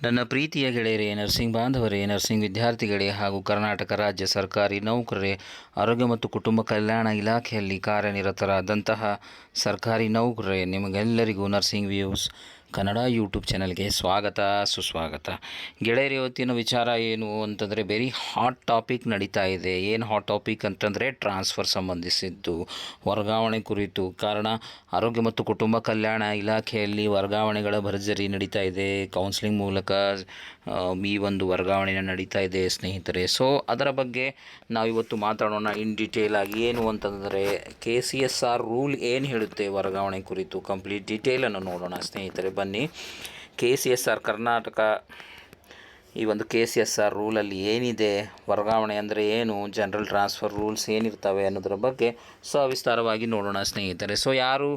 ನನ್ನ ಪ್ರೀತಿಯ ಗೆಳೆಯರೇ, ನರ್ಸಿಂಗ್ ಬಾಂಧವರೇ, ನರ್ಸಿಂಗ್ ವಿದ್ಯಾರ್ಥಿಗಳೇ ಹಾಗೂ ಕರ್ನಾಟಕ ರಾಜ್ಯ ಸರ್ಕಾರಿ ನೌಕರರೇ, ಆರೋಗ್ಯ ಮತ್ತು ಕುಟುಂಬ ಕಲ್ಯಾಣ ಇಲಾಖೆಯಲ್ಲಿ ಕಾರ್ಯನಿರತರಾದಂತಹ ಸರ್ಕಾರಿ ನೌಕರರೇ, ನಿಮಗೆಲ್ಲರಿಗೂ ನರ್ಸಿಂಗ್ ವ್ಯೂಸ್ ಕನ್ನಡ ಯೂಟ್ಯೂಬ್ ಚಾನಲ್ಗೆ ಸ್ವಾಗತ ಸುಸ್ವಾಗತ. ಗೆಳೆಯರು, ಇವತ್ತಿನ ವಿಚಾರ ಏನು ಅಂತಂದರೆ ವೆರಿ ಹಾಟ್ ಟಾಪಿಕ್ ನಡೀತಾ ಇದೆ. ಏನು ಹಾಟ್ ಟಾಪಿಕ್ ಅಂತಂದರೆ ಟ್ರಾನ್ಸ್ಫರ್ ಸಂಬಂಧಿಸಿದ್ದು, ವರ್ಗಾವಣೆ ಕುರಿತು. ಕಾರಣ, ಆರೋಗ್ಯ ಮತ್ತು ಕುಟುಂಬ ಕಲ್ಯಾಣ ಇಲಾಖೆಯಲ್ಲಿ ವರ್ಗಾವಣೆಗಳ ಭರ್ಜರಿ ನಡೀತಾ ಇದೆ. ಕೌನ್ಸಿಲಿಂಗ್ ಮೂಲಕ ಈ ಒಂದು ವರ್ಗಾವಣೆ ನಡೀತಾ ಇದೆ ಸ್ನೇಹಿತರೆ. ಸೊ ಅದರ ಬಗ್ಗೆ ನಾವಿವತ್ತು ಮಾತಾಡೋಣ ಇನ್ ಡೀಟೇಲ್ ಆಗಿ. ಏನು ಅಂತಂದರೆ KCSR ರೂಲ್ ಏನು ಹೇಳುತ್ತೆ ವರ್ಗಾವಣೆ ಕುರಿತು, ಕಂಪ್ಲೀಟ್ ಡೀಟೇಲನ್ನು ನೋಡೋಣ ಸ್ನೇಹಿತರೆ. ಬನ್ನಿ, KCSR ಕರ್ನಾಟಕ ಈ ಒಂದು KCSR ರೂಲಲ್ಲಿ ಏನಿದೆ, ವರ್ಗಾವಣೆ ಅಂದರೆ ಏನು, ಜನರಲ್ ಟ್ರಾನ್ಸ್ಫರ್ ರೂಲ್ಸ್ ಏನಿರ್ತವೆ ಅನ್ನೋದ್ರ ಬಗ್ಗೆ ಸವಿಸ್ತಾರವಾಗಿ ನೋಡೋಣ ಸ್ನೇಹಿತರೆ. ಸೊ ಯಾರು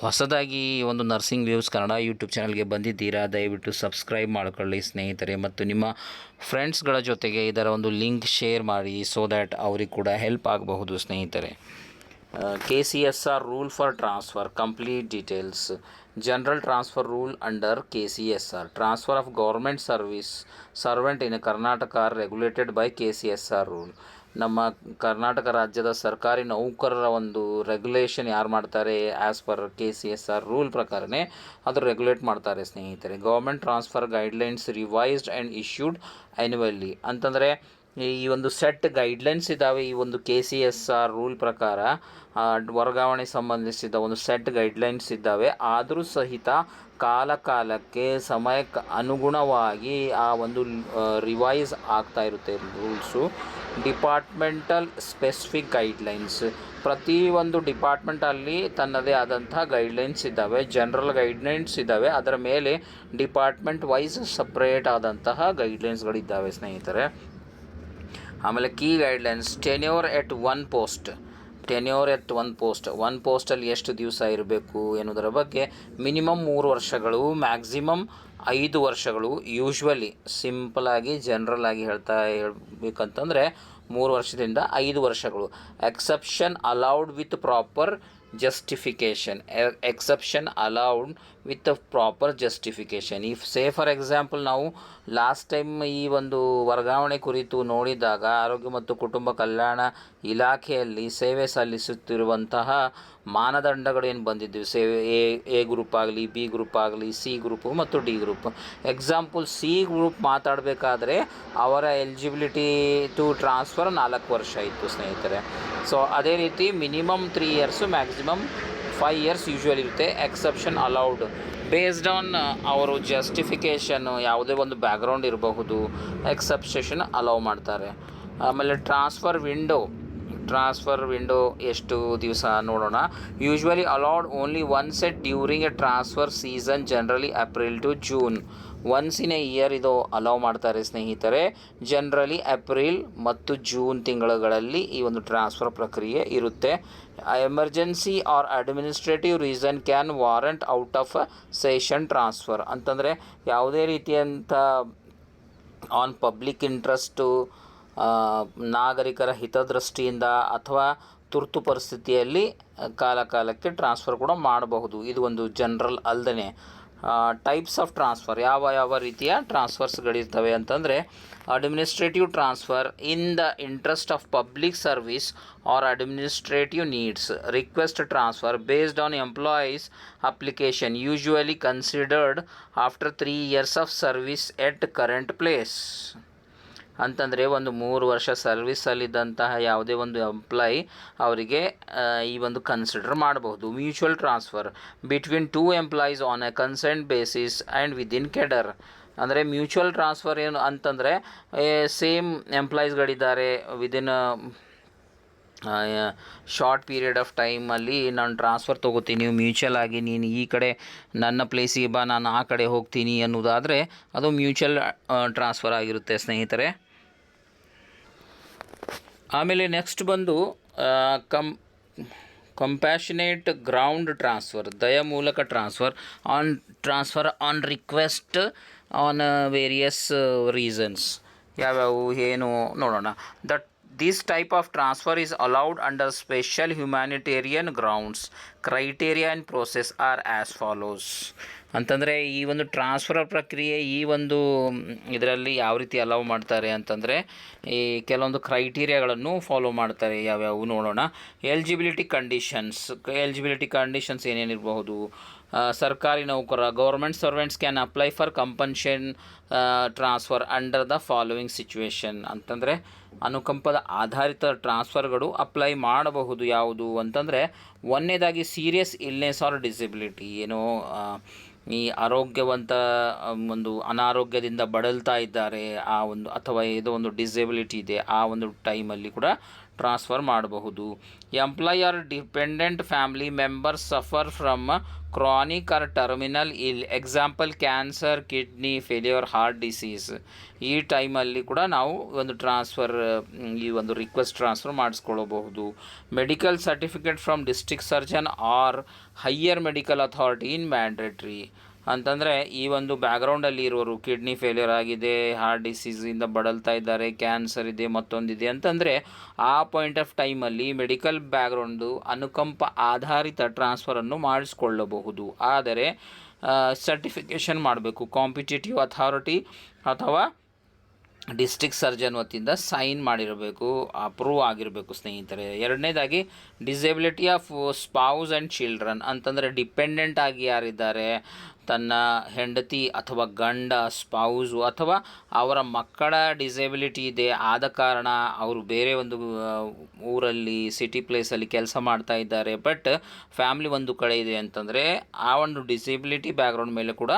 ಹೊಸದಾಗಿ ಒಂದು ನರ್ಸಿಂಗ್ ವ್ಯೂಸ್ ಕನ್ನಡ ಯೂಟ್ಯೂಬ್ ಚಾನಲ್ಗೆ ಬಂದಿದ್ದೀರಾ, ದಯವಿಟ್ಟು ಸಬ್ಸ್ಕ್ರೈಬ್ ಮಾಡ್ಕೊಳ್ಳಿ ಸ್ನೇಹಿತರೆ, ಮತ್ತು ನಿಮ್ಮ ಫ್ರೆಂಡ್ಸ್ಗಳ ಜೊತೆಗೆ ಇದರ ಒಂದು ಲಿಂಕ್ ಶೇರ್ ಮಾಡಿ, ಸೊ ದ್ಯಾಟ್ ಅವ್ರಿಗೆ ಕೂಡ ಹೆಲ್ಪ್ ಆಗಬಹುದು ಸ್ನೇಹಿತರೆ. KCSR rule for transfer, complete details. General transfer rule under KCSR. Transfer of government servant in Karnataka are regulated by KCSR rule. ನಮ್ಮ ಕರ್ನಾಟಕ ರಾಜ್ಯದ ಸರ್ಕಾರಿ ನೌಕರರ ಒಂದು ರೆಗ್ಯುಲೇಷನ್ ಯಾರು ಮಾಡ್ತಾರೆ, ಆ್ಯಸ್ ಪರ್ KCSR ರೂಲ್ ಪ್ರಕಾರನೇ ಅದು ರೆಗ್ಯುಲೇಟ್ ಮಾಡ್ತಾರೆ ಸ್ನೇಹಿತರೆ. Government transfer guidelines revised and issued annually ಅಂತಂದರೆ ಈ ಒಂದು ಸೆಟ್ ಗೈಡ್ಲೈನ್ಸ್ ಇದ್ದಾವೆ. ಈ ಒಂದು KCSR ರೂಲ್ ಪ್ರಕಾರ ವರ್ಗಾವಣೆ ಸಂಬಂಧಿಸಿದ ಒಂದು ಸೆಟ್ ಗೈಡ್ಲೈನ್ಸ್ ಇದ್ದಾವೆ. ಆದರೂ ಸಹಿತ ಕಾಲಕ್ಕೆ ಸಮಯಕ್ಕೆ ಅನುಗುಣವಾಗಿ ಆ ಒಂದು ರಿವೈಸ್ ಆಗ್ತಾ ಇರುತ್ತೆ ರೂಲ್ಸು. ಡಿಪಾರ್ಟ್ಮೆಂಟಲ್ ಸ್ಪೆಸಿಫಿಕ್ ಗೈಡ್ಲೈನ್ಸ್, ಪ್ರತಿಯೊಂದು ಡಿಪಾರ್ಟ್ಮೆಂಟಲ್ಲಿ ತನ್ನದೇ ಆದಂಥ ಗೈಡ್ಲೈನ್ಸ್ ಇದ್ದಾವೆ, ಜನರಲ್ ಗೈಡ್ಲೈನ್ಸ್ ಇದ್ದಾವೆ. ಅದರ ಮೇಲೆ ಡಿಪಾರ್ಟ್ಮೆಂಟ್ ವೈಸ್ ಸಪ್ರೇಟ್ ಆದಂತಹ ಗೈಡ್ಲೈನ್ಸ್ಗಳಿದ್ದಾವೆ ಸ್ನೇಹಿತರೆ. ಆಮೇಲೆ ಕೀ ಗೈಡ್ಲೈನ್ಸ್, ಟೆನ್ಯೂರ್ ಎಟ್ ಒನ್ ಪೋಸ್ಟಲ್ಲಿ ಎಷ್ಟು ದಿವಸ ಇರಬೇಕು ಎನ್ನುವುದರ ಬಗ್ಗೆ. ಮಿನಿಮಮ್ 3 ವರ್ಷಗಳು, ಮ್ಯಾಕ್ಸಿಮಮ್ 5 ವರ್ಷಗಳು. ಯೂಶ್ವಲಿ ಸಿಂಪಲಾಗಿ ಜನರಲ್ ಆಗಿ ಹೇಳ್ಬೇಕಂತಂದರೆ 3 ವರ್ಷದಿಂದ 5 ವರ್ಷಗಳು. Exception allowed with proper justification. If say for example ನಾವು ಲಾಸ್ಟ್ ಟೈಮ್ ಈ ಒಂದು ವರ್ಗಾವಣೆ ಕುರಿತು ನೋಡಿದಾಗ ಆರೋಗ್ಯ ಮತ್ತು ಕುಟುಂಬ ಕಲ್ಯಾಣ ಇಲಾಖೆಯಲ್ಲಿ ಸೇವೆ ಸಲ್ಲಿಸುತ್ತಿರುವಂತಹ ಮಾನದಂಡಗಳು ಏನು ಬಂದಿದ್ದೀವಿ, ಸೇವೆ ಎ ಗ್ರೂಪ್ ಆಗಲಿ, ಬಿ ಗ್ರೂಪ್ ಆಗಲಿ, ಸಿ ಗ್ರೂಪು ಮತ್ತು D group. Example C group ಮಾತಾಡಬೇಕಾದ್ರೆ ಅವರ ಎಲಿಜಿಬಿಲಿಟಿ ಟು ಟ್ರಾನ್ಸ್ಫರ್ 4 ವರ್ಷ ಇತ್ತು ಸ್ನೇಹಿತರೆ. ಸೊ ಅದೇ ರೀತಿ minimum 3 years, maximum 5 years usual ಇರುತ್ತೆ. ಎಕ್ಸೆಪ್ಷನ್ ಅಲೌಡ್ ಬೇಸ್ಡ್ ಆನ್ ಅವರು ಜಸ್ಟಿಫಿಕೇಷನ್, ಯಾವುದೇ ಒಂದು ಬ್ಯಾಕ್ಗ್ರೌಂಡ್ ಇರಬಹುದು, ಎಕ್ಸೆಪ್ಷನ್ ಅಲೌ ಮಾಡ್ತಾರೆ. ಆಮೇಲೆ ಟ್ರಾನ್ಸ್ಫರ್ ವಿಂಡೋ ಎಷ್ಟು ದಿವಸ ನೋಡೋಣ. Usually allowed only one set during a transfer season, generally April to June. Once in a year ಇದು ಅಲೌ ಮಾಡ್ತಾರೆ ಸ್ನೇಹಿತರೆ. ಜನರಲಿ ಏಪ್ರಿಲ್ ಮತ್ತು ಜೂನ್ ತಿಂಗಳುಗಳಲ್ಲಿ ಈ ಒಂದು ಟ್ರಾನ್ಸ್ಫರ್ ಪ್ರಕ್ರಿಯೆ ಇರುತ್ತೆ. Emergency or administrative reason can warrant out of session transfer ಅಂತಂದರೆ ಯಾವುದೇ ರೀತಿಯಂಥ ಆನ್ ಪಬ್ಲಿಕ್ ಇಂಟ್ರೆಸ್ಟು, ನಾಗರಿಕರ ಹಿತದೃಷ್ಟಿಯಿಂದ ಅಥವಾ ತುರ್ತು ಪರಿಸ್ಥಿತಿಯಲ್ಲಿ ಕಾಲಕ್ಕೆ ಟ್ರಾನ್ಸ್ಫರ್ ಕೂಡ ಮಾಡಬಹುದು. ಇದು ಒಂದು ಜನರಲ್ ಅಲ್ಲದೆ. ಟೈಪ್ಸ್ ಆಫ್ ಟ್ರಾನ್ಸ್ಫರ್, ಯಾವ ರೀತಿಯ ಟ್ರಾನ್ಸ್ಫರ್ಸ್ಗಳಿರ್ತವೆ ಅಂತಂದರೆ, administrative transfer in the interest of public service or administrative needs. Request transfer based on employees application, usually considered after 3 years of service at current place. ಅಂತಂದರೆ ಒಂದು 3 ವರ್ಷ ಸರ್ವಿಸಲ್ಲಿದ್ದಂತಹ ಯಾವುದೇ ಒಂದು ಎಂಪ್ಲಾಯಿ ಅವರಿಗೆ ಈ ಒಂದು ಕನ್ಸಿಡರ್ ಮಾಡಬಹುದು. Mutual transfer between 2 employees on a consent basis and within cadre. ಅಂದರೆ ಮ್ಯೂಚುವಲ್ ಟ್ರಾನ್ಸ್ಫರ್ ಏನು ಅಂತಂದರೆ, ಸೇಮ್ ಎಂಪ್ಲಾಯೀಸ್ಗಳಿದ್ದಾರೆ, ವಿದಿನ್ ಶಾರ್ಟ್ ಪೀರಿಯಡ್ ಆಫ್ ಟೈಮಲ್ಲಿ ನಾನು ಟ್ರಾನ್ಸ್ಫರ್ ತೊಗೋತೀನಿ, ಮ್ಯೂಚುವಲ್ ಆಗಿ ನೀನು ಈ ಕಡೆ ನನ್ನ ಪ್ಲೇಸಿಗೆ ಬಾ, ನಾನು ಆ ಕಡೆ ಹೋಗ್ತೀನಿ ಅನ್ನೋದಾದರೆ ಅದು ಮ್ಯೂಚುವಲ್ ಟ್ರಾನ್ಸ್ಫರ್ ಆಗಿರುತ್ತೆ ಸ್ನೇಹಿತರೆ. ಆಮೇಲೆ ನೆಕ್ಸ್ಟ್ ಬಂದು ಕಂಪ್ಯಾಷನೇಟ್ ಗ್ರೌಂಡ್ ಟ್ರಾನ್ಸ್ಫರ್, ದಯ ಮೂಲಕ transfer on request on various reasons. ಯಾವ್ಯಾವು ಏನು ನೋಡೋಣ. This type of transfer is allowed under special humanitarian grounds. Criteria and process are as follows. ಅಂತಂದರೆ ಈ ಒಂದು ಟ್ರಾನ್ಸ್ಫರ್ ಪ್ರಕ್ರಿಯೆ ಈ ಒಂದು ಇದರಲ್ಲಿ ಯಾವ ರೀತಿ ಅಲೌ ಮಾಡ್ತಾರೆ ಅಂತಂದರೆ ಈ ಕೆಲವೊಂದು ಕ್ರೈಟೀರಿಯಾಗಳನ್ನು ಫಾಲೋ ಮಾಡ್ತಾರೆ. ಯಾವ್ಯಾವು ನೋಡೋಣ. ಎಲಿಜಿಬಿಲಿಟಿ ಕಂಡೀಷನ್ಸ್ ಏನೇನಿರಬಹುದು. ಸರ್ಕಾರಿ ನೌಕರ government servants can apply for compassion transfer under the following situation ಅಂತಂದರೆ ಅನುಕಂಪದ ಆಧಾರಿತ ಟ್ರಾನ್ಸ್ಫರ್ಗಳು ಅಪ್ಲೈ ಮಾಡಬಹುದು. ಯಾವುದು ಅಂತಂದರೆ ಒಂದನೇದಾಗಿ ಸೀರಿಯಸ್ ಇಲ್ನೆಸ್ ಆರ್ ಡಿಸಬಿಲಿಟಿ, ಏನೋ ಈ ಆರೋಗ್ಯವಂತ ಒಂದು ಅನಾರೋಗ್ಯದಿಂದ ಬಳಲ್ತಾ ಇದ್ದಾರೆ ಆ ಒಂದು, ಅಥವಾ ಏನೋ ಒಂದು ಡಿಸೇಬಿಲಿಟಿ ಇದೆ, ಆ ಒಂದು ಟೈಮಲ್ಲಿ ಕೂಡ ಟ್ರಾನ್ಸ್ಫರ್ ಮಾಡಬಹುದು. Employee or dependent family members suffer from chronic or terminal example cancer, kidney failure, heart disease. ಈ ಟೈಮಲ್ಲಿ ಕೂಡ ನಾವು ಒಂದು ಈ ಒಂದು ರಿಕ್ವೆಸ್ಟ್ ಟ್ರಾನ್ಸ್ಫರ್ ಮಾಡಿಸ್ಕೊಳ್ಳಬಹುದು. Medical certificate from district surgeon or higher medical authority in mandatory ಅಂತಂದರೆ ಈ ಒಂದು ಬ್ಯಾಕ್ಗ್ರೌಂಡಲ್ಲಿ ಇರೋರು ಕಿಡ್ನಿ ಫೇಲ್ಯೂರ್ ಆಗಿದೆ, ಹಾರ್ಟ್ ಡಿಸೀಸಿಂದ ಬಳಲ್ತಾ ಇದ್ದಾರೆ, ಕ್ಯಾನ್ಸರ್ ಇದೆ, ಮತ್ತೊಂದಿದೆ ಅಂತಂದರೆ ಆ ಪಾಯಿಂಟ್ ಆಫ್ ಟೈಮಲ್ಲಿ ಮೆಡಿಕಲ್ ಬ್ಯಾಕ್ಗ್ರೌಂಡು ಅನುಕಂಪ ಆಧಾರಿತ ಟ್ರಾನ್ಸ್ಫರನ್ನು ಮಾಡಿಸ್ಕೊಳ್ಳಬಹುದು. ಆದರೆ ಸರ್ಟಿಫಿಕೇಷನ್ ಮಾಡಬೇಕು. ಕಾಂಪಿಟೇಟಿವ್ ಅಥಾರಿಟಿ ಅಥವಾ ಡಿಸ್ಟ್ರಿಕ್ಟ್ ಸರ್ಜನ್ ವತಿಯಿಂದ ಸೈನ್ ಮಾಡಿರಬೇಕು, ಅಪ್ರೂವ್ ಆಗಿರಬೇಕು ಸ್ನೇಹಿತರೆ. ಎರಡನೇದಾಗಿ disability of spouse and children ಅಂತಂದರೆ ಡಿಪೆಂಡೆಂಟ್ ಆಗಿ ಯಾರಿದ್ದಾರೆ, ತನ್ನ ಹೆಂಡತಿ ಅಥವಾ ಗಂಡ, ಸ್ಪೌಸು ಅಥವಾ ಅವರ ಮಕ್ಕಳ ಡಿಸೇಬಿಲಿಟಿ ಇದೆ, ಆದ ಕಾರಣ ಅವರು ಬೇರೆ ಒಂದು ಊರಲ್ಲಿ ಸಿಟಿ ಪ್ಲೇಸಲ್ಲಿ ಕೆಲಸ ಮಾಡ್ತಾ ಇದ್ದಾರೆ, ಬಟ್ ಫ್ಯಾಮ್ಲಿ ಒಂದು ಕಡೆ ಇದೆ ಅಂತಂದರೆ ಆ ಒಂದು ಡಿಸೇಬಿಲಿಟಿ ಬ್ಯಾಕ್ಗ್ರೌಂಡ್ ಮೇಲೆ ಕೂಡ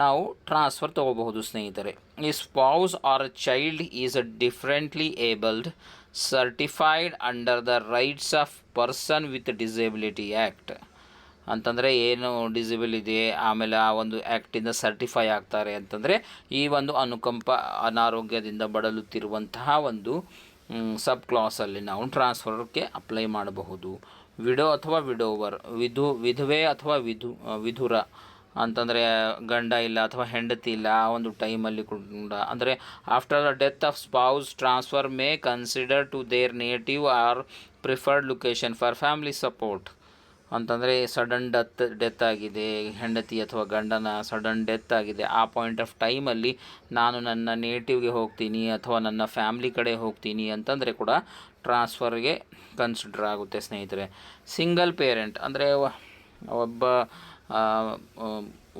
ನಾವು ಟ್ರಾನ್ಸ್ಫರ್ ತೊಗೋಬಹುದು ಸ್ನೇಹಿತರೆ. ಈ spouse or child is differently abled certified under the rights of person with disability act ಅಂತಂದರೆ ಏನು ಡಿಸೇಬಲ್ ಇದೆ ಆಮೇಲೆ ಆ ಒಂದು ಆ್ಯಕ್ಟಿಂದ ಸರ್ಟಿಫೈ ಆಗ್ತಾರೆ ಅಂತಂದರೆ ಈ ಒಂದು ಅನುಕಂಪ ಅನಾರೋಗ್ಯದಿಂದ ಬಳಲುತ್ತಿರುವಂತಹ ಒಂದು ಸಬ್ ಕ್ಲಾಸಲ್ಲಿ ನಾವು ಟ್ರಾನ್ಸ್ಫರ್ಗೆ ಅಪ್ಲೈ ಮಾಡಬಹುದು. ವಿಡೋ ಅಥವಾ ವಿಡೋವರ್, ವಿಧವೆ ಅಥವಾ ವಿಧುರ ಅಂತಂದರೆ ಗಂಡ ಇಲ್ಲ ಅಥವಾ ಹೆಂಡತಿ ಇಲ್ಲ ಆ ಒಂದು ಟೈಮಲ್ಲಿ ಕೂಡ, ಅಂದರೆ after the death of spouse transfer may consider to their native or preferred location for family support ಅಂತಂದರೆ ಸಡನ್ ಡೆತ್ ಆಗಿದೆ, ಹೆಂಡತಿ ಅಥವಾ ಗಂಡನ ಸಡನ್ ಡೆತ್ ಆಗಿದೆ, ಆ ಪಾಯಿಂಟ್ ಆಫ್ ಟೈಮಲ್ಲಿ ನಾನು ನನ್ನ ನೇಟಿವ್ಗೆ ಹೋಗ್ತೀನಿ ಅಥವಾ ನನ್ನ ಫ್ಯಾಮ್ಲಿ ಕಡೆ ಹೋಗ್ತೀನಿ ಅಂತಂದರೆ ಕೂಡ ಟ್ರಾನ್ಸ್ಫರ್ಗೆ ಕನ್ಸಿಡರ್ ಆಗುತ್ತೆ ಸ್ನೇಹಿತರೆ. ಸಿಂಗಲ್ ಪೇರೆಂಟ್ ಅಂದರೆ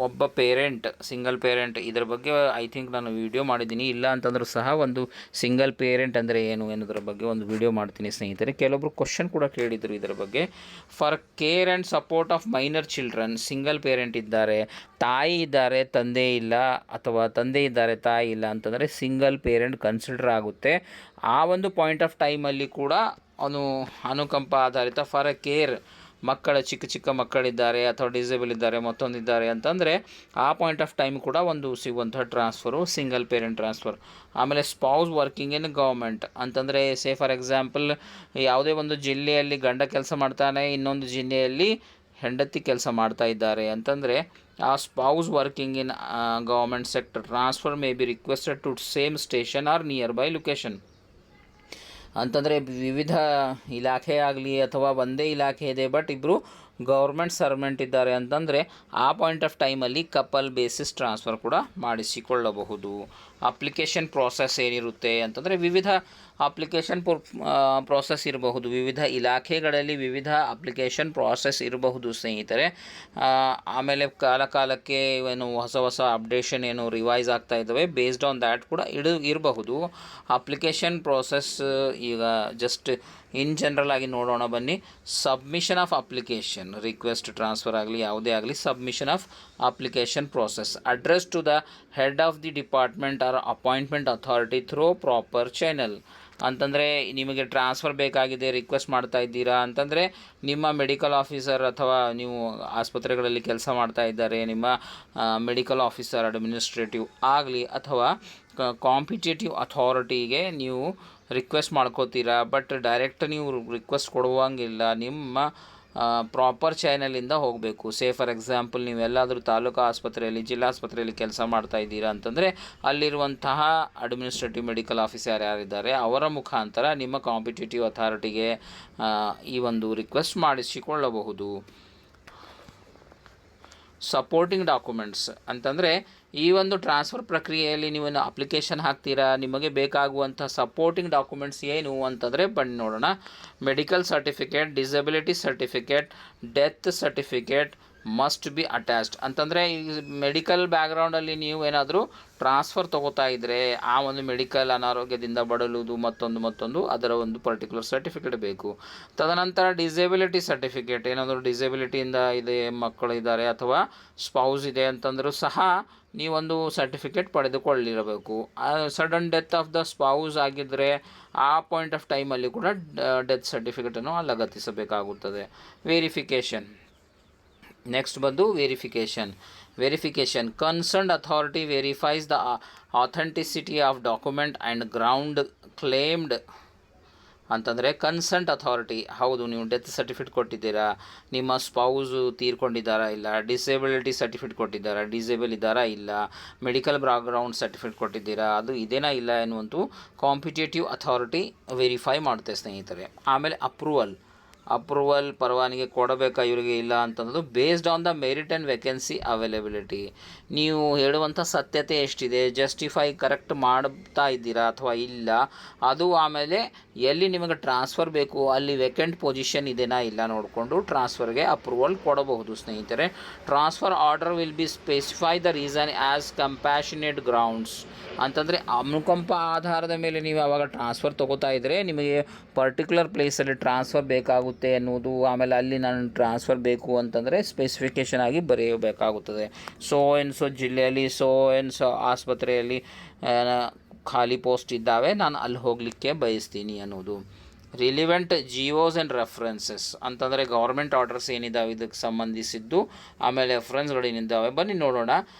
ಒಬ್ಬ ಪೇರೆಂಟ್, ಸಿಂಗಲ್ ಪೇರೆಂಟ್, ಇದರ ಬಗ್ಗೆ ಐ ಥಿಂಕ್ ನಾನು ವಿಡಿಯೋ ಮಾಡಿದ್ದೀನಿ. ಇಲ್ಲ ಅಂತಂದರೂ ಸಹ ಒಂದು ಸಿಂಗಲ್ ಪೇರೆಂಟ್ ಅಂದರೆ ಏನು ಎನ್ನುವುದರ ಬಗ್ಗೆ ಒಂದು ವಿಡಿಯೋ ಮಾಡ್ತೀನಿ ಸ್ನೇಹಿತರೆ. ಕೆಲವೊಬ್ಬರು ಕ್ವಶನ್ ಕೂಡ ಕೇಳಿದರು ಇದರ ಬಗ್ಗೆ. For care and support of minor children, single parent ಇದ್ದಾರೆ, ತಾಯಿ ಇದ್ದಾರೆ ತಂದೆ ಇಲ್ಲ, ಅಥವಾ ತಂದೆ ಇದ್ದಾರೆ ತಾಯಿ ಇಲ್ಲ ಅಂತಂದರೆ ಸಿಂಗಲ್ ಪೇರೆಂಟ್ ಕನ್ಸಿಡರ್ ಆಗುತ್ತೆ. ಆ ಒಂದು ಪಾಯಿಂಟ್ ಆಫ್ ಟೈಮಲ್ಲಿ ಕೂಡ ಅನುಕಂಪ ಆಧಾರಿತ ಫಾರ್ ಕೇರ್, ಮಕ್ಕಳ ಚಿಕ್ಕ ಮಕ್ಕಳಿದ್ದಾರೆ ಅಥವಾ ಡಿಸೇಬಲ್ ಇದ್ದಾರೆ ಮತ್ತೊಂದಿದ್ದಾರೆ ಅಂತಂದರೆ ಆ ಪಾಯಿಂಟ್ ಆಫ್ ಟೈಮ್ ಕೂಡ ಒಂದು ಸಿಗುವಂಥ ಟ್ರಾನ್ಸ್ಫರು ಸಿಂಗಲ್ ಪೇರೆಂಟ್ ಟ್ರಾನ್ಸ್ಫರ್. ಆಮೇಲೆ ಸ್ಪೌಸ್ ವರ್ಕಿಂಗ್ ಇನ್ ಗೌರ್ಮೆಂಟ್ ಅಂತಂದರೆ ಫಾರ್ ಎಕ್ಸಾಂಪಲ್ ಯಾವುದೇ ಒಂದು ಜಿಲ್ಲೆಯಲ್ಲಿ ಗಂಡ ಕೆಲಸ ಮಾಡ್ತಾನೆ, ಇನ್ನೊಂದು ಜಿಲ್ಲೆಯಲ್ಲಿ ಹೆಂಡತಿ ಕೆಲಸ ಮಾಡ್ತಾ ಇದ್ದಾರೆ ಅಂತಂದರೆ ಆ spouse working in government sector transfer may be requested to same station or nearby location ಅಂತಂದರೆ ವಿವಿಧ ಇಲಾಖೆ ಆಗಲಿ ಅಥವಾ ಒಂದೇ ಇಲಾಖೆ ಇದೆ ಬಟ್ ಇಬ್ಬರು ಗೌರ್ಮೆಂಟ್ ಸರ್ವೆಂಟ್ ಇದ್ದಾರೆ ಅಂತಂದರೆ ಆ ಪಾಯಿಂಟ್ ಆಫ್ ಟೈಮಲ್ಲಿ ಕಪಲ್ ಬೇಸಿಸ್ ಟ್ರಾನ್ಸ್ಫರ್ ಕೂಡ ಮಾಡಿಸಿಕೊಳ್ಳಬಹುದು. ಅಪ್ಲಿಕೇಶನ್ ಪ್ರಾಸೆಸ್ ಏನಿರುತ್ತೆ ಅಂತಂದರೆ ವಿವಿಧ ಅಪ್ಲಿಕೇಶನ್ ಪ್ರಾಸೆಸ್ ಇರಬಹುದು, ವಿವಿಧ ಇಲಾಖೆಗಳಲ್ಲಿ ವಿವಿಧ ಅಪ್ಲಿಕೇಶನ್ ಪ್ರಾಸೆಸ್ ಇರಬಹುದು ಸ್ನೇಹಿತರೆ. ಆಮೇಲೆ ಕಾಲಕ್ಕೆ ಏನು ಹೊಸ ಅಪ್ಡೇಷನ್ ಏನು ರಿವೈಸ್ ಆಗ್ತಾ ಇದ್ದಾವೆ, ಬೇಸ್ಡ್ ಆನ್ ದ್ಯಾಟ್ ಕೂಡ ಇರಬಹುದು. ಅಪ್ಲಿಕೇಶನ್ ಪ್ರಾಸೆಸ್ ಈಗ ಜಸ್ಟ್ ಇನ್ ಜನರಲ್ ಆಗಿ ನೋಡೋಣ ಬನ್ನಿ. Submission of application, request transfer ಆಗಲಿ ಯಾವುದೇ ಆಗಲಿ, submission of application process address to the head of the department or appointment authority through proper channel ಅಂತಂದರೆ ನಿಮಗೆ ಟ್ರಾನ್ಸ್ಫರ್ ಬೇಕಾಗಿದೆ, ರಿಕ್ವೆಸ್ಟ್ ಮಾಡ್ತಾ ಇದ್ದೀರಾ ಅಂತಂದರೆ ನಿಮ್ಮ ಮೆಡಿಕಲ್ ಆಫೀಸರ್ ಅಥವಾ ನೀವು ಆಸ್ಪತ್ರೆಗಳಲ್ಲಿ ಕೆಲಸ ಮಾಡ್ತಾ ಇದ್ದಾರೆ ನಿಮ್ಮ ಮೆಡಿಕಲ್ ಆಫೀಸರ್ ಅಡ್ಮಿನಿಸ್ಟ್ರೇಟಿವ್ ಆಗಲಿ ಅಥವಾ ಕಾಂಪಿಟೇಟಿವ್ ಅಥಾರಿಟಿಗೆ ನೀವು ರಿಕ್ವೆಸ್ಟ್ ಮಾಡ್ಕೋತೀರಾ. ಬಟ್ ಡೈರೆಕ್ಟ್ ನೀವು ರಿಕ್ವೆಸ್ಟ್ ಕೊಡುವಂಗಿಲ್ಲ, ನಿಮ್ಮ ಪ್ರಾಪರ್ ಚಾನಲಿಂದ ಹೋಗಬೇಕು. ಫಾರ್ ಎಕ್ಸಾಂಪಲ್ ನೀವೆಲ್ಲಾದರೂ ತಾಲೂಕು ಆಸ್ಪತ್ರೆಯಲ್ಲಿ ಜಿಲ್ಲಾಸ್ಪತ್ರೆಯಲ್ಲಿ ಕೆಲಸ ಮಾಡ್ತಾ ಇದ್ದೀರಾ ಅಂತಂದರೆ ಅಲ್ಲಿರುವಂತಹ ಅಡ್ಮಿನಿಸ್ಟ್ರೇಟಿವ್ ಮೆಡಿಕಲ್ ಆಫೀಸರ್ ಯಾರಿದ್ದಾರೆ ಅವರ ಮುಖಾಂತರ ನಿಮ್ಮ ಕಾಂಪಿಟೇಟಿವ್ ಅಥಾರಿಟಿಗೆ ಈ ಒಂದು ರಿಕ್ವೆಸ್ಟ್ ಮಾಡಿಸಿಕೊಳ್ಳಬಹುದು. ಸಪೋರ್ಟಿಂಗ್ ಡಾಕ್ಯುಮೆಂಟ್ಸ್ ಅಂತಂದರೆ ಈ ಒಂದು ಟ್ರಾನ್ಸ್ಫರ್ ಪ್ರಕ್ರಿಯೆಯಲ್ಲಿ ನೀವು ಅಪ್ಲಿಕೇಶನ್ ಹಾಕ್ತೀರಾ, ನಿಮಗೆ ಬೇಕಾಗುವಂಥ ಸಪೋರ್ಟಿಂಗ್ ಡಾಕ್ಯುಮೆಂಟ್ಸ್ ಏನು ಅಂತಂದರೆ ಬನ್ನಿ ನೋಡೋಣ. Medical certificate, disability certificate, death certificate must be attached. ಅಂತಂದರೆ ಈ ಮೆಡಿಕಲ್ ಬ್ಯಾಕ್ಗ್ರೌಂಡಲ್ಲಿ ನೀವು ಏನಾದರೂ ಟ್ರಾನ್ಸ್ಫರ್ ತೊಗೋತಾ ಇದ್ದರೆ ಆ ಒಂದು ಮೆಡಿಕಲ್ ಅನಾರೋಗ್ಯದಿಂದ ಬಳಲುವುದು ಮತ್ತೊಂದು ಅದರ ಒಂದು ಪರ್ಟಿಕ್ಯುಲರ್ ಸರ್ಟಿಫಿಕೇಟ್ ಬೇಕು. ತದನಂತರ ಡಿಸೇಬಿಲಿಟಿ ಸರ್ಟಿಫಿಕೇಟ್, ಏನಾದರೂ ಡಿಸೇಬಿಲಿಟಿಯಿಂದ ಇದೆ, ಮಕ್ಕಳಿದ್ದಾರೆ ಅಥವಾ ಸ್ಪೌಸ್ ಇದೆ ಅಂತಂದರೂ ಸಹ ನೀವೊಂದು ಸರ್ಟಿಫಿಕೇಟ್ ಪಡೆದುಕೊಳ್ಳಿರಬೇಕು. Sudden death of the spouse ಆಗಿದ್ದರೆ ಆ ಪಾಯಿಂಟ್ ಆಫ್ ಟೈಮಲ್ಲಿ ಕೂಡ ಡೆತ್ ಸರ್ಟಿಫಿಕೇಟನ್ನು ಲಗತ್ತಿಸಬೇಕಾಗುತ್ತದೆ. ವೆರಿಫಿಕೇಷನ್, ನೆಕ್ಸ್ಟ್ ಬಂದು verification concerned authority verifies the authenticity of document and ground claimed. ಅಂತಂದರೆ ಕನ್ಸರ್ನ್ಡ್ ಅಥಾರಿಟಿ, ಹೌದು ನೀವು ಡೆತ್ ಸರ್ಟಿಫಿಕೇಟ್ ಕೊಟ್ಟಿದ್ದೀರಾ, ನಿಮ್ಮ ಸ್ಪೌಸು ತೀರ್ಕೊಂಡಿದ್ದಾರಾ ಇಲ್ಲ, ಡಿಸೇಬಿಲಿಟಿ ಸರ್ಟಿಫಿಕೇಟ್ ಕೊಟ್ಟಿದ್ದಾರಾ, ಡಿಸೇಬಲ್ ಇದ್ದಾರಾ ಇಲ್ಲ, ಮೆಡಿಕಲ್ ಬ್ಯಾಕ್ಗ್ರೌಂಡ್ ಸರ್ಟಿಫಿಕೇಟ್ ಕೊಟ್ಟಿದ್ದೀರಾ, ಅದು ಇದೇನಾ ಇಲ್ಲ ಎನ್ನುವಂಥ ಕಾಂಪಿಟೇಟಿವ್ ಅಥಾರಿಟಿ ವೆರಿಫೈ ಮಾಡುತ್ತೆ ಸ್ನೇಹಿತರೆ. ಆಮೇಲೆ ಅಪ್ರೂವಲ್ ಪರವಾನಗಿ ಕೊಡಬೇಕಾ ಇವರಿಗೆ ಇಲ್ಲ ಅಂತಂದು based on the merit and vacancy availability. ನೀವು ಹೇಳುವಂಥ ಸತ್ಯತೆ ಎಷ್ಟಿದೆ, ಜಸ್ಟಿಫೈ ಕರೆಕ್ಟ್ ಮಾಡ್ತಾ ಇದ್ದೀರಾ ಅಥವಾ ಇಲ್ಲ, ಅದು ಆಮೇಲೆ ಎಲ್ಲಿ ನಿಮಗೆ ಟ್ರಾನ್ಸ್ಫರ್ ಬೇಕು ಅಲ್ಲಿ ವೇಕೆಂಟ್ ಪೊಸಿಷನ್ ಇದೆನಾ ಇಲ್ಲ ನೋಡಿಕೊಂಡು ಟ್ರಾನ್ಸ್ಫರ್ಗೆ ಅಪ್ರೂವಲ್ ಕೊಡಬಹುದು ಸ್ನೇಹಿತರೆ. Transfer order will be specify the reason as compassionate grounds. ಅಂತಂದರೆ ಅನುಕಂಪ ಆಧಾರದ ಮೇಲೆ ನೀವು ಆವಾಗ ಟ್ರಾನ್ಸ್ಫರ್ ತೊಗೋತಾ ಇದ್ದರೆ ನಿಮಗೆ ಪರ್ಟಿಕ್ಯುಲರ್ ಪ್ಲೇಸಲ್ಲಿ ಟ್ರಾನ್ಸ್ಫರ್ ಬೇಕಾಗುತ್ತೆ ಎನ್ನುವುದು, ಆಮೇಲೆ ಅಲ್ಲಿ ನಾನು ಟ್ರಾನ್ಸ್ಫರ್ ಬೇಕು ಅಂತಂದರೆ ಸ್ಪೆಸಿಫಿಕೇಷನ್ ಆಗಿ ಬರೆಯಬೇಕಾಗುತ್ತದೆ. ಸೋ ಜಿಲ್ಲೆಯಲ್ಲಿ ಆಸ್ಪತ್ರೆಯಲ್ಲಿ ಖಾಲಿ ಪೋಸ್ಟ್ ಇದ್ದಾವೆ, ನಾನು ಅಲ್ಲಿ ಹೋಗಲಿಕ್ಕೆ ಬಯಸ್ತೀನಿ ಅನ್ನೋದು. ರಿಲಿವೆಂಟ್ ಜಿಯೋಸ್ ಆ್ಯಂಡ್ ರೆಫರೆನ್ಸಸ್ ಅಂತಂದರೆ ಗೌರ್ಮೆಂಟ್ ಆರ್ಡರ್ಸ್ ಏನಿದ್ದಾವೆ ಇದಕ್ಕೆ ಸಂಬಂಧಿಸಿದ್ದು, ಆಮೇಲೆ ರೆಫರೆನ್ಸ್ಗಳೇನಿದ್ದಾವೆ ಬನ್ನಿ ನೋಡೋಣ.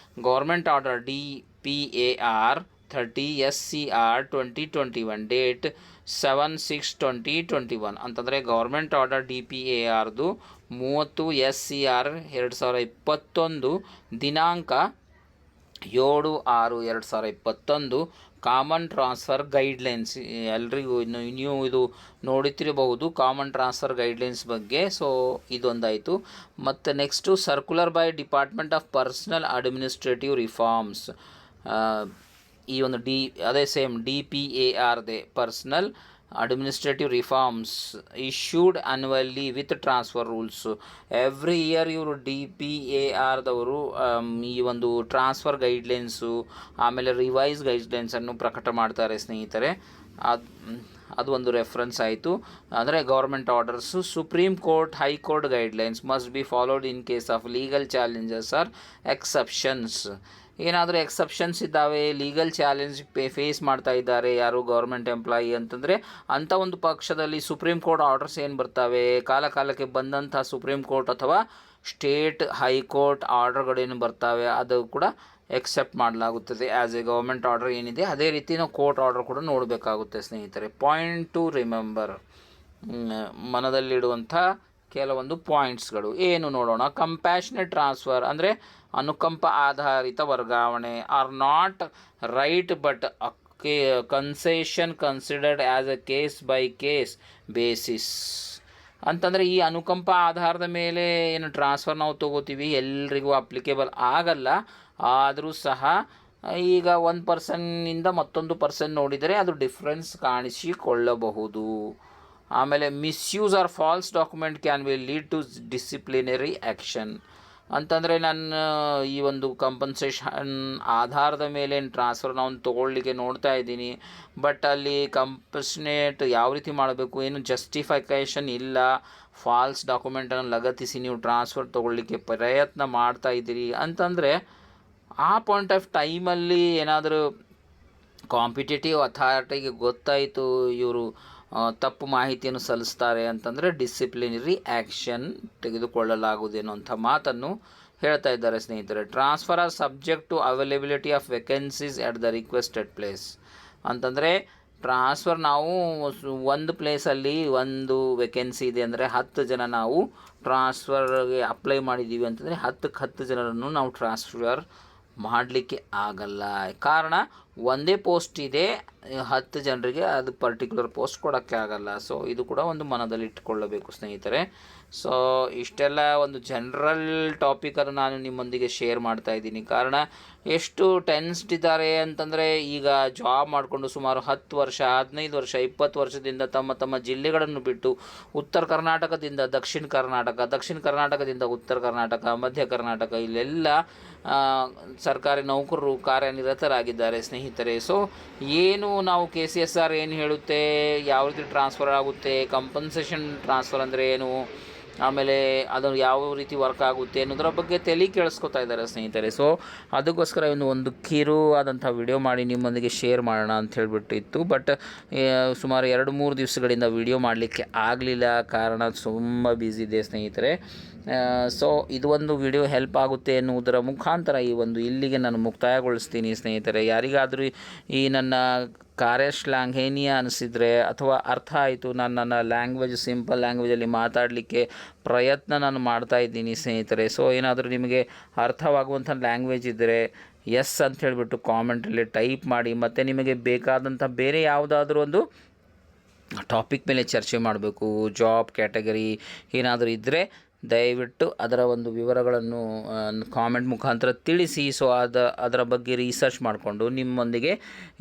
Government order DPAR 30 SCR 2021 date 7/6/2021 ಅಂತಂದರೆ ಗೌರ್ಮೆಂಟ್ ಆರ್ಡರ್ DPARದು 30 SCR 2021 ದಿನಾಂಕ 7/6/2021 ಕಾಮನ್ ಟ್ರಾನ್ಸ್ಫರ್ ಗೈಡ್ಲೈನ್ಸ್. ಎಲ್ರಿಗೂ ನೀವು ಇದು ನೋಡುತ್ತಿರಬಹುದು ಕಾಮನ್ ಟ್ರಾನ್ಸ್ಫರ್ ಗೈಡ್ಲೈನ್ಸ್ ಬಗ್ಗೆ. ಸೊ ಇದೊಂದಾಯಿತು. ಮತ್ತು next circular by department of personnel administrative reforms. ಈ ಒಂದು ಅದೇ ಸೇಮ್ DPARದೇ personnel administrative reforms issued annually with transfer rules. Every year ಇವರು DPARದವರು ಈ ಒಂದು ಟ್ರಾನ್ಸ್ಫರ್ ಗೈಡ್ಲೈನ್ಸು ಆಮೇಲೆ ರಿವೈಸ್ ಗೈಡ್ಲೈನ್ಸನ್ನು ಪ್ರಕಟ ಮಾಡ್ತಾರೆ ಸ್ನೇಹಿತರೆ. ಅದು ಒಂದು ರೆಫರೆನ್ಸ್ ಆಯಿತು. ಅಂದರೆ government orders. Supreme court high court guidelines must be followed in case of legal challenges or exceptions. ಏನಾದರೂ ಎಕ್ಸೆಪ್ಷನ್ಸ್ ಇದ್ದಾವೆ, ಲೀಗಲ್ ಚಾಲೆಂಜ್ ಫೇಸ್ ಮಾಡ್ತಾ ಇದ್ದಾರೆ ಯಾರು ಗೌರ್ಮೆಂಟ್ ಎಂಪ್ಲಾಯಿ ಅಂತಂದರೆ ಅಂಥ ಒಂದು ಪಕ್ಷದಲ್ಲಿ ಸುಪ್ರೀಂ ಕೋರ್ಟ್ ಆರ್ಡರ್ಸ್ ಏನು ಬರ್ತಾವೆ, ಕಾಲಕಾಲಕ್ಕೆ ಬಂದಂಥ ಸುಪ್ರೀಂ ಕೋರ್ಟ್ ಅಥವಾ ಸ್ಟೇಟ್ ಹೈಕೋರ್ಟ್ ಆರ್ಡರ್ಗಳೇನು ಬರ್ತಾವೆ ಅದು ಕೂಡ ಎಕ್ಸೆಪ್ಟ್ ಮಾಡಲಾಗುತ್ತದೆ. ಆ್ಯಸ್ ಎ ಗೌರ್ಮೆಂಟ್ ಆರ್ಡರ್ ಏನಿದೆ ಅದೇ ರೀತಿ ನಾವು ಕೋರ್ಟ್ ಆರ್ಡರ್ ಕೂಡ ನೋಡಬೇಕಾಗುತ್ತೆ ಸ್ನೇಹಿತರೆ. ಪಾಯಿಂಟ್ ಟು ರಿಮೆಂಬರ್, ಮನದಲ್ಲಿಡುವಂಥ ಕೆಲವೊಂದು ಪಾಯಿಂಟ್ಸ್ಗಳು ಏನು ನೋಡೋಣ. ಕಂಪ್ಯಾಷನೇಟ್ ಟ್ರಾನ್ಸ್ಫರ್ ಅಂದರೆ ಅನುಕಂಪ ಆಧಾರಿತ ವರ್ಗಾವಣೆ. Or not right but concession considered as a case by case basis. ಅಂತಂದರೆ ಈ ಅನುಕಂಪ ಆಧಾರದ ಮೇಲೆ ಏನು ಟ್ರಾನ್ಸ್ಫರ್ ನಾವು ತೊಗೋತೀವಿ ಎಲ್ರಿಗೂ ಅಪ್ಲಿಕೇಬಲ್ ಆಗಲ್ಲ. ಆದರೂ ಸಹ ಈಗ ಒಂದು ಪರ್ಸನ್ನಿಂದ ಮತ್ತೊಂದು ಪರ್ಸನ್ ನೋಡಿದರೆ ಅದು ಡಿಫ್ರೆನ್ಸ್ ಕಾಣಿಸಿಕೊಳ್ಳಬಹುದು. ಆಮೇಲೆ misuse or false document can be lead to disciplinary action. ಅಂತಂದರೆ ನಾನು ಈ ಒಂದು ಕಂಪನ್ಸೇಷನ್ ಆಧಾರದ ಮೇಲೆ ಟ್ರಾನ್ಸ್ಫರ್ ನಾವು ತೊಗೊಳ್ಳಿಕ್ಕೆ ನೋಡ್ತಾ ಇದ್ದೀನಿ, ಬಟ್ ಅಲ್ಲಿ ಕಂಪನ್ಸೇಟ್ ಯಾವ ರೀತಿ ಮಾಡಬೇಕು ಏನು ಜಸ್ಟಿಫಿಕೇಷನ್ ಇಲ್ಲ, ಫಾಲ್ಸ್ ಡಾಕ್ಯುಮೆಂಟನ್ನು ಲಗತ್ತಿಸಿ ನೀವು ಟ್ರಾನ್ಸ್ಫರ್ ತೊಗೊಳ್ಳಿಕ್ಕೆ ಪ್ರಯತ್ನ ಮಾಡ್ತಾ ಇದ್ದೀರಿ ಅಂತಂದರೆ ಆ ಪಾಯಿಂಟ್ ಆಫ್ ಟೈಮಲ್ಲಿ ಏನಾದರೂ ಕಾಂಪಿಟೇಟಿವ್ ಅಥಾರಿಟಿಗೆ ಗೊತ್ತಾಯಿತು ಇವರು ತಪ್ಪು ಮಾಹಿತಿಯನ್ನು ಸಲ್ಲಿಸ್ತಾರೆ ಅಂತಂದರೆ ಡಿಸಿಪ್ಲಿನರಿ ಆ್ಯಕ್ಷನ್ ತೆಗೆದುಕೊಳ್ಳಲಾಗುವುದೇನೋ ಅಂಥ ಮಾತನ್ನು ಹೇಳ್ತಾ ಇದ್ದಾರೆ ಸ್ನೇಹಿತರೆ. Transfer are subject to availability of vacancies at the requested place. ಅಂತಂದರೆ ಟ್ರಾನ್ಸ್ಫರ್ ನಾವು ಒಂದು ಪ್ಲೇಸಲ್ಲಿ ಒಂದು ವೇಕೆನ್ಸಿ ಇದೆ ಅಂದರೆ 10 ಜನ ನಾವು ಟ್ರಾನ್ಸ್ಫರ್ಗೆ ಅಪ್ಲೈ ಮಾಡಿದ್ದೀವಿ ಅಂತಂದರೆ 10 ಜನರನ್ನು ನಾವು ಟ್ರಾನ್ಸ್ಫರ್ ಮಾಡಲಿಕ್ಕೆ ಆಗಲ್ಲ. ಕಾರಣ ಒಂದೇ ಪೋಸ್ಟ್ ಇದೆ 10 ಜನರಿಗೆ, ಅದು ಪರ್ಟಿಕ್ಯುಲರ್ ಪೋಸ್ಟ್ ಕೊಡೋಕ್ಕೆ ಆಗಲ್ಲ. ಸೊ ಇದು ಕೂಡ ಒಂದು ಮನದಲ್ಲಿ ಇಟ್ಕೊಳ್ಳಬೇಕು ಸ್ನೇಹಿತರೆ. ಸೊ ಇಷ್ಟೆಲ್ಲ ಒಂದು ಜನರಲ್ ಟಾಪಿಕನ್ನು ನಾನು ನಿಮ್ಮೊಂದಿಗೆ ಶೇರ್ ಮಾಡ್ತಾ ಇದ್ದೀನಿ. ಕಾರಣ ಎಷ್ಟು ಟೆನ್ಸ್ಡ್ ಇದ್ದಾರೆ ಅಂತಂದರೆ, ಈಗ ಜಾಬ್ ಮಾಡಿಕೊಂಡು ಸುಮಾರು 10 ವರ್ಷ, 15 ವರ್ಷ, 20 ವರ್ಷದಿಂದ ತಮ್ಮ ತಮ್ಮ ಜಿಲ್ಲೆಗಳನ್ನು ಬಿಟ್ಟು ಉತ್ತರ ಕರ್ನಾಟಕದಿಂದ ದಕ್ಷಿಣ ಕರ್ನಾಟಕ, ದಕ್ಷಿಣ ಕರ್ನಾಟಕದಿಂದ ಉತ್ತರ ಕರ್ನಾಟಕ, ಮಧ್ಯ ಕರ್ನಾಟಕ ಇಲ್ಲೆಲ್ಲ ಸರ್ಕಾರಿ ನೌಕರರು ಕಾರ್ಯನಿರತರಾಗಿದ್ದಾರೆ ಸ್ನೇಹಿತರೆ. ಸೊ ಏನು ನಾವು KCSR ಏನು ಹೇಳುತ್ತೆ, ಯಾವ ರೀತಿ ಟ್ರಾನ್ಸ್ಫರ್ ಆಗುತ್ತೆ, ಕಂಪನ್ಸೇಷನ್ ಟ್ರಾನ್ಸ್ಫರ್ ಅಂದರೆ ಏನು, ಆಮೇಲೆ ಅದು ಯಾವ ರೀತಿ ವರ್ಕ್ ಆಗುತ್ತೆ ಅನ್ನೋದರ ಬಗ್ಗೆ ತಲೆ ಕೇಳಿಸ್ಕೊತಾ ಇದ್ದಾರೆ ಸ್ನೇಹಿತರೆ. ಸೊ ಅದಕ್ಕೋಸ್ಕರ ಒಂದು ಕಿರು ಆದಂಥ ವಿಡಿಯೋ ಮಾಡಿ ನಿಮ್ಮೊಂದಿಗೆ ಶೇರ್ ಮಾಡೋಣ ಅಂತ ಹೇಳಿಬಿಟ್ಟಿತ್ತು. ಬಟ್ ಸುಮಾರು 2-3 ದಿವಸಗಳಿಂದ ವಿಡಿಯೋ ಮಾಡಲಿಕ್ಕೆ ಆಗಲಿಲ್ಲ, ಕಾರಣ ತುಂಬ ಬ್ಯುಸಿ ಇದೆ ಸ್ನೇಹಿತರೆ. ಸೊ ಇದು ಒಂದು ವಿಡಿಯೋ ಹೆಲ್ಪ್ ಆಗುತ್ತೆ ಎನ್ನುವುದರ ಮುಖಾಂತರ ಇಲ್ಲಿಗೆ ನಾನು ಮುಕ್ತಾಯಗೊಳಿಸ್ತೀನಿ ಸ್ನೇಹಿತರೆ. ಯಾರಿಗಾದರೂ ಈ ನನ್ನ ಕಾರ್ಯಶ್ಲಾಘನೀಯ ಅನಿಸಿದರೆ ಅಥವಾ ಅರ್ಥ ಆಯಿತು, ನನ್ನ ಲ್ಯಾಂಗ್ವೇಜ್ ಸಿಂಪಲ್ ಲ್ಯಾಂಗ್ವೇಜಲ್ಲಿ ಮಾತಾಡಲಿಕ್ಕೆ ಪ್ರಯತ್ನ ನಾನು ಮಾಡ್ತಾ ಇದ್ದೀನಿ ಸ್ನೇಹಿತರೆ. ಸೊ ಏನಾದರೂ ನಿಮಗೆ ಅರ್ಥವಾಗುವಂಥ ಲ್ಯಾಂಗ್ವೇಜ್ ಇದ್ದರೆ ಎಸ್ ಅಂತ ಹೇಳಿಬಿಟ್ಟು ಕಾಮೆಂಟಲ್ಲಿ ಟೈಪ್ ಮಾಡಿ. ಮತ್ತು ನಿಮಗೆ ಬೇಕಾದಂಥ ಬೇರೆ ಯಾವುದಾದ್ರೂ ಒಂದು ಟಾಪಿಕ್ ಮೇಲೆ ಚರ್ಚೆ ಮಾಡಬೇಕು, ಜಾಬ್ ಕ್ಯಾಟಗರಿ ಏನಾದರೂ ಇದ್ದರೆ ದಯವಿಟ್ಟು ಅದರ ಒಂದು ವಿವರಗಳನ್ನು ಕಾಮೆಂಟ್ ಮುಖಾಂತರ ತಿಳಿಸಿ. ಸೊ ಅದರ ಬಗ್ಗೆ ರಿಸರ್ಚ್ ಮಾಡಿಕೊಂಡು ನಿಮ್ಮೊಂದಿಗೆ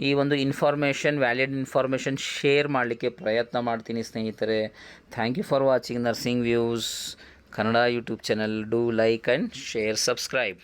ಈ ಒಂದು ವ್ಯಾಲಿಡ್ ಇನ್ಫಾರ್ಮೇಷನ್ ಶೇರ್ ಮಾಡಲಿಕ್ಕೆ ಪ್ರಯತ್ನ ಮಾಡ್ತೀನಿ ಸ್ನೇಹಿತರೆ. Thank you for watching nursing views Kannada YouTube channel. Do like and share, subscribe.